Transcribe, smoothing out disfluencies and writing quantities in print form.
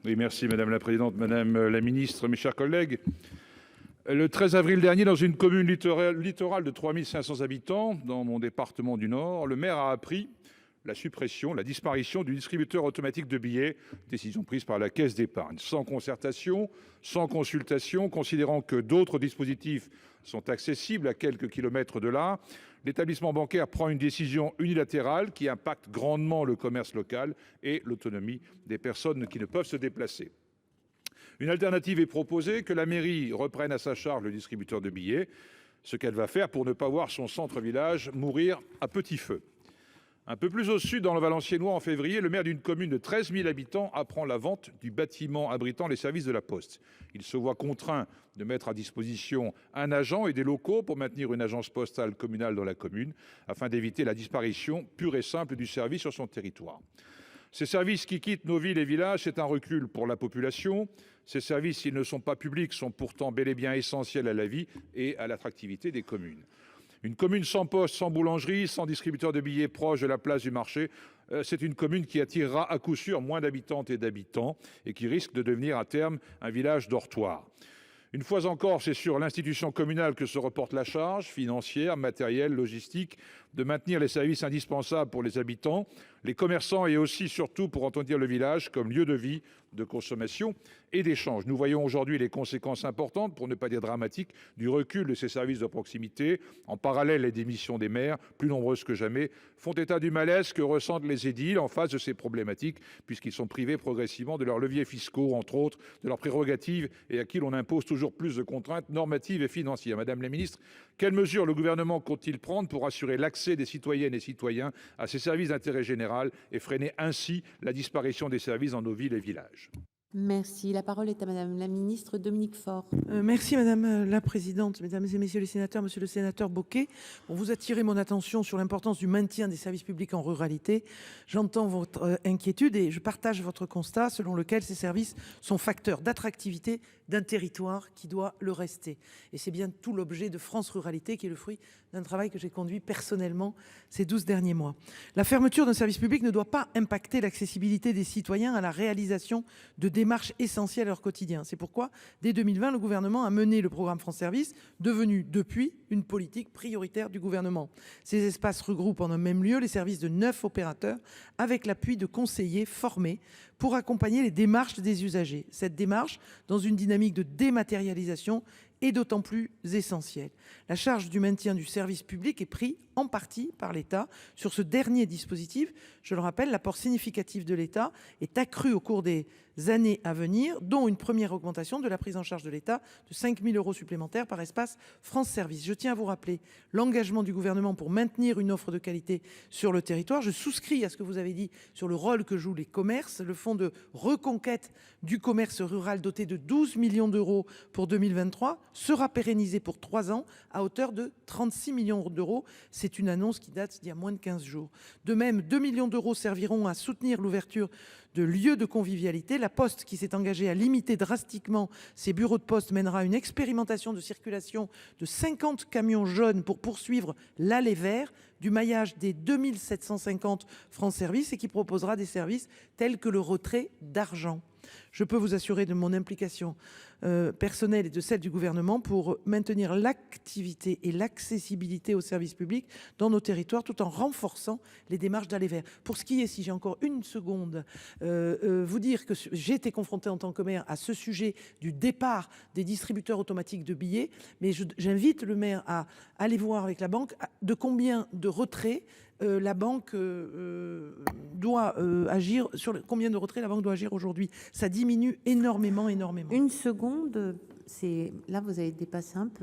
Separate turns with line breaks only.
Oui, merci Madame la présidente, Madame la ministre, mes chers collègues. Le 13 avril dernier, dans une commune littorale de 3500 habitants, dans mon département du Nord, le maire a appris la disparition du distributeur automatique de billets, décision prise par la Caisse d'épargne. Sans concertation, sans consultation, considérant que d'autres dispositifs sont accessibles à quelques kilomètres de là, l'établissement bancaire prend une décision unilatérale qui impacte grandement le commerce local et l'autonomie des personnes qui ne peuvent se déplacer. Une alternative est proposée, que la mairie reprenne à sa charge le distributeur de billets, ce qu'elle va faire pour ne pas voir son centre-village mourir à petit feu. Un peu plus au sud, dans le Valenciennois, en février, le maire d'une commune de 13 000 habitants apprend la vente du bâtiment abritant les services de la Poste. Il se voit contraint de mettre à disposition un agent et des locaux pour maintenir une agence postale communale dans la commune, afin d'éviter la disparition pure et simple du service sur son territoire. Ces services qui quittent nos villes et villages, c'est un recul pour la population. Ces services, s'ils ne sont pas publics, sont pourtant bel et bien essentiels à la vie et à l'attractivité des communes. Une commune sans poste, sans boulangerie, sans distributeur de billets proche de la place du marché, c'est une commune qui attirera à coup sûr moins d'habitantes et d'habitants et qui risque de devenir à terme un village dortoir. Une fois encore, c'est sur l'institution communale que se reporte la charge financière, matérielle, logistique, de maintenir les services indispensables pour les habitants, les commerçants et aussi surtout pour entretenir le village comme lieu de vie, de consommation et d'échange. Nous voyons aujourd'hui les conséquences importantes, pour ne pas dire dramatiques, du recul de ces services de proximité. En parallèle, les démissions des maires, plus nombreuses que jamais, font état du malaise que ressentent les édiles en face de ces problématiques, puisqu'ils sont privés progressivement de leurs leviers fiscaux, entre autres, de leurs prérogatives, et à qui l'on impose toujours plus de contraintes normatives et financières. Madame la ministre, quelles mesures le gouvernement compte-t-il prendre pour assurer l'accès des citoyennes et citoyens à ces services d'intérêt général et freiner ainsi la disparition des services dans nos villes et villages?
Merci. La parole est à Madame la ministre Dominique Faure.
Merci madame la présidente, mesdames et messieurs les sénateurs, monsieur le sénateur Bocquet. Vous attirez mon attention sur l'importance du maintien des services publics en ruralité. J'entends votre inquiétude et je partage votre constat selon lequel ces services sont facteurs d'attractivité d'un territoire qui doit le rester. Et c'est bien tout l'objet de France Ruralité, qui est le fruit d'un travail que j'ai conduit personnellement ces 12 derniers mois. La fermeture d'un service public ne doit pas impacter l'accessibilité des citoyens à la réalisation de démarches essentielles à leur quotidien. C'est pourquoi, dès 2020, le gouvernement a mené le programme France Service, devenu depuis une politique prioritaire du gouvernement. Ces espaces regroupent en un même lieu les services de 9 opérateurs, avec l'appui de conseillers formés pour accompagner les démarches des usagers. Cette démarche, dans une dynamique de dématérialisation, est d'autant plus essentielle. La charge du maintien du service public est prise en partie par l'État. Sur ce dernier dispositif, je le rappelle, l'apport significatif de l'État est accru au cours des années à venir, dont une première augmentation de la prise en charge de l'État de 5 000 € supplémentaires par espace France Service. Je tiens à vous rappeler l'engagement du gouvernement pour maintenir une offre de qualité sur le territoire. Je souscris à ce que vous avez dit sur le rôle que jouent les commerces. Le fonds de reconquête du commerce rural, doté de 12 millions d'euros pour 2023, sera pérennisé pour 3 ans à hauteur de 36 millions d'euros. C'est une annonce qui date d'il y a moins de 15 jours. De même, 2 millions d'euros serviront à soutenir l'ouverture de lieux de convivialité. La Poste, qui s'est engagée à limiter drastiquement ses bureaux de poste, mènera une expérimentation de circulation de 50 camions jaunes pour poursuivre l'aller vert du maillage des 2750 France Service et qui proposera des services tels que le retrait d'argent. Je peux vous assurer de mon implication personnelle et de celle du gouvernement pour maintenir l'activité et l'accessibilité aux services publics dans nos territoires, tout en renforçant les démarches d'aller vers. Pour ce qui est, si j'ai encore une seconde, vous dire que j'ai été confrontée en tant que maire à ce sujet du départ des distributeurs automatiques de billets, mais j'invite le maire à aller voir avec la banque de combien de retraits la banque doit agir, combien de retraits la banque doit agir aujourd'hui. Ça diminue énormément.
Une seconde, là vous avez dépassé un peu.